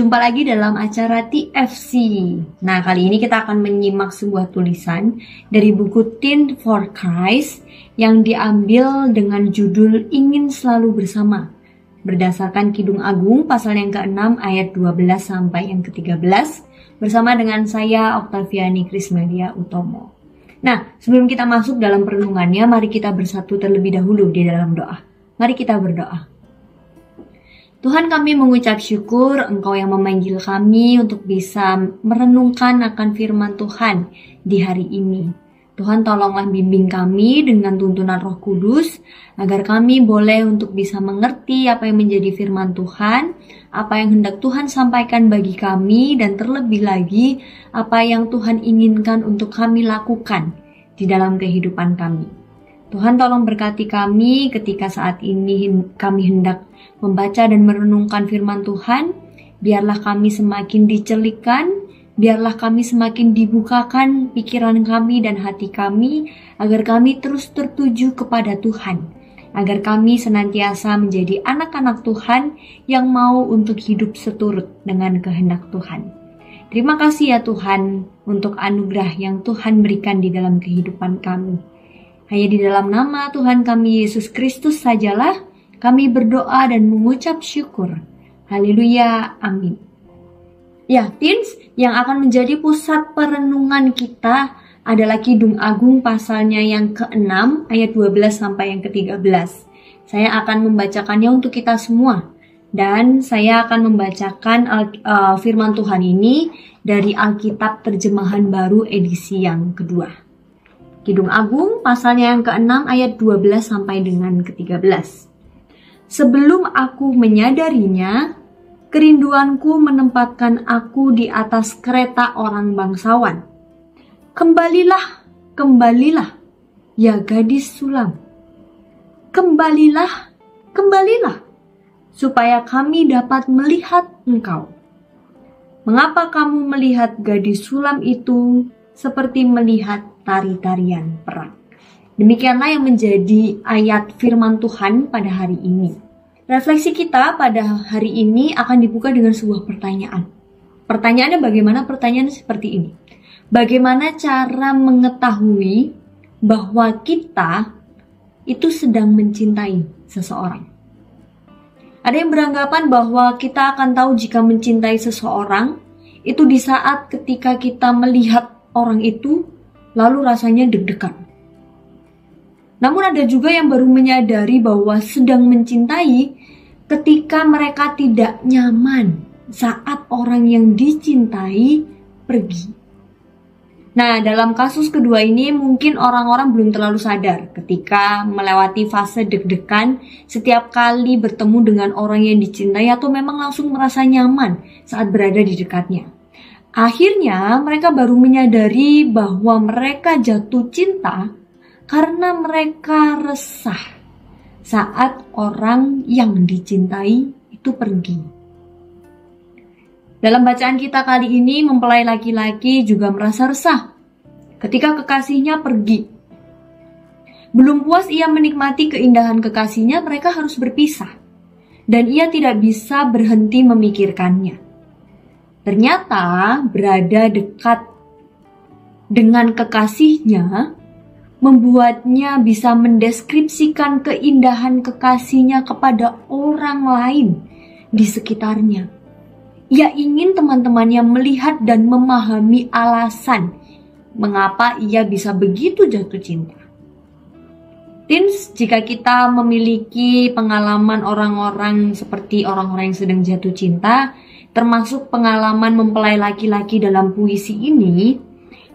Berjumpa lagi dalam acara TFC. Nah, kali ini kita akan menyimak sebuah tulisan dari buku Teen for Christ yang diambil dengan judul Ingin Selalu Bersama, berdasarkan Kidung Agung pasal yang ke-6 ayat 12 sampai yang ke-13, bersama dengan saya Oktaviani Krismelia Utomo. Nah, sebelum kita masuk dalam perenungannya, mari kita bersatu terlebih dahulu di dalam doa. Mari kita berdoa. Tuhan, kami mengucap syukur Engkau yang memanggil kami untuk bisa merenungkan akan firman Tuhan di hari ini. Tuhan, tolonglah bimbing kami dengan tuntunan Roh Kudus, agar kami boleh untuk bisa mengerti apa yang menjadi firman Tuhan, apa yang hendak Tuhan sampaikan bagi kami, dan terlebih lagi apa yang Tuhan inginkan untuk kami lakukan di dalam kehidupan kami. Tuhan, tolong berkati kami ketika saat ini kami hendak membaca dan merenungkan firman Tuhan. Biarlah kami semakin dicelikkan, biarlah kami semakin dibukakan pikiran kami dan hati kami, agar kami terus tertuju kepada Tuhan, agar kami senantiasa menjadi anak-anak Tuhan yang mau untuk hidup seturut dengan kehendak Tuhan. Terima kasih ya Tuhan untuk anugerah yang Tuhan berikan di dalam kehidupan kami. Hanya di dalam nama Tuhan kami Yesus Kristus sajalah kami berdoa dan mengucap syukur. Haleluya, amin. Ya, teens, yang akan menjadi pusat perenungan kita adalah Kidung Agung pasalnya yang ke-6 ayat 12 sampai yang ke-13. Saya akan membacakannya untuk kita semua. Dan saya akan membacakan firman Tuhan ini dari Alkitab Terjemahan Baru edisi yang kedua. Kidung Agung pasalnya yang ke-6 ayat 12 sampai dengan ke-13. Sebelum aku menyadarinya, kerinduanku menempatkan aku di atas kereta orang bangsawan. Kembalilah, kembalilah, ya gadis sulam. Kembalilah, kembalilah, supaya kami dapat melihat engkau. Mengapa kamu melihat gadis sulam itu seperti melihat tari-tarian perang? Demikianlah yang menjadi ayat firman Tuhan pada hari ini. Refleksi kita pada hari ini akan dibuka dengan sebuah pertanyaan. Pertanyaannya bagaimana? Pertanyaannya seperti ini. Bagaimana cara mengetahui bahwa kita itu sedang mencintai seseorang? Ada yang beranggapan bahwa kita akan tahu jika mencintai seseorang itu di saat ketika kita melihat orang itu lalu rasanya deg-degan. Namun ada juga yang baru menyadari bahwa sedang mencintai ketika mereka tidak nyaman saat orang yang dicintai pergi. Nah, dalam kasus kedua ini mungkin orang-orang belum terlalu sadar ketika melewati fase deg-degan setiap kali bertemu dengan orang yang dicintai atau memang langsung merasa nyaman saat berada di dekatnya. Akhirnya mereka baru menyadari bahwa mereka jatuh cinta karena mereka resah saat orang yang dicintai itu pergi. Dalam bacaan kita kali ini, mempelai laki-laki juga merasa resah ketika kekasihnya pergi. Belum puas ia menikmati keindahan kekasihnya, mereka harus berpisah. Dan ia tidak bisa berhenti memikirkannya. Ternyata berada dekat dengan kekasihnya membuatnya bisa mendeskripsikan keindahan kekasihnya kepada orang lain di sekitarnya. Ia ingin teman-temannya melihat dan memahami alasan mengapa ia bisa begitu jatuh cinta. Teens, jika kita memiliki pengalaman orang-orang seperti orang-orang yang sedang jatuh cinta, termasuk pengalaman mempelai laki-laki dalam puisi ini,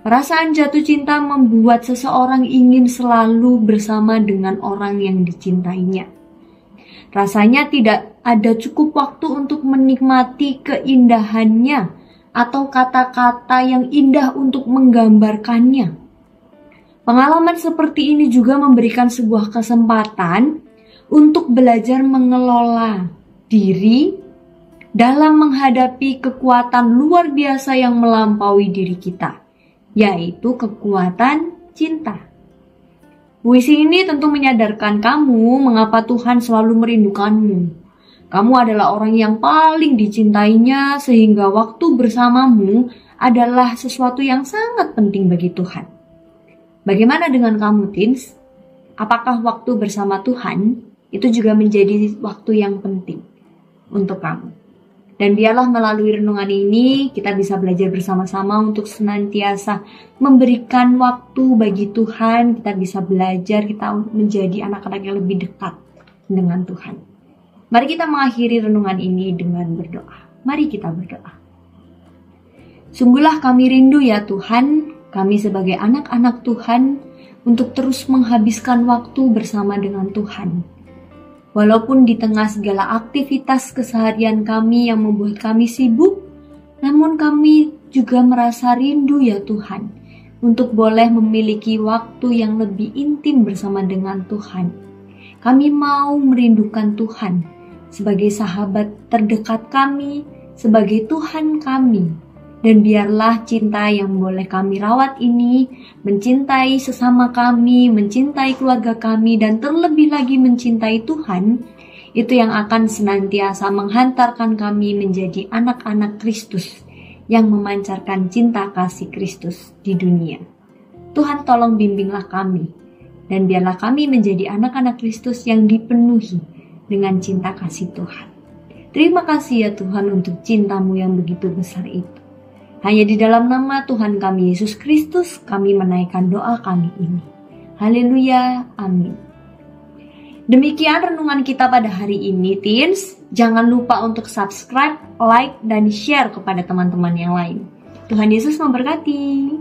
perasaan jatuh cinta membuat seseorang ingin selalu bersama dengan orang yang dicintainya. Rasanya tidak ada cukup waktu untuk menikmati keindahannya atau kata-kata yang indah untuk menggambarkannya. Pengalaman seperti ini juga memberikan sebuah kesempatan untuk belajar mengelola diri dalam menghadapi kekuatan luar biasa yang melampaui diri kita, yaitu kekuatan cinta. Puisi ini tentu menyadarkan kamu mengapa Tuhan selalu merindukanmu. Kamu adalah orang yang paling dicintainya sehingga waktu bersamamu adalah sesuatu yang sangat penting bagi Tuhan. Bagaimana dengan kamu, teens? Apakah waktu bersama Tuhan itu juga menjadi waktu yang penting untuk kamu? Dan biarlah melalui renungan ini kita bisa belajar bersama-sama untuk senantiasa memberikan waktu bagi Tuhan. Kita bisa belajar, kita menjadi anak-anak yang lebih dekat dengan Tuhan. Mari kita mengakhiri renungan ini dengan berdoa. Mari kita berdoa. Sungguhlah kami rindu ya Tuhan, kami sebagai anak-anak Tuhan untuk terus menghabiskan waktu bersama dengan Tuhan. Walaupun di tengah segala aktivitas keseharian kami yang membuat kami sibuk, namun kami juga merasa rindu ya Tuhan, untuk boleh memiliki waktu yang lebih intim bersama dengan Tuhan. Kami mau merindukan Tuhan sebagai sahabat terdekat kami, sebagai Tuhan kami. Dan biarlah cinta yang boleh kami rawat ini mencintai sesama kami, mencintai keluarga kami, dan terlebih lagi mencintai Tuhan, itu yang akan senantiasa menghantarkan kami menjadi anak-anak Kristus yang memancarkan cinta kasih Kristus di dunia. Tuhan tolong bimbinglah kami, dan biarlah kami menjadi anak-anak Kristus yang dipenuhi dengan cinta kasih Tuhan. Terima kasih ya Tuhan untuk cinta-Mu yang begitu besar itu. Hanya di dalam nama Tuhan kami Yesus Kristus kami menaikkan doa kami ini. Haleluya, amin. Demikian renungan kita pada hari ini, teens. Jangan lupa untuk subscribe, like, dan share kepada teman-teman yang lain. Tuhan Yesus memberkati.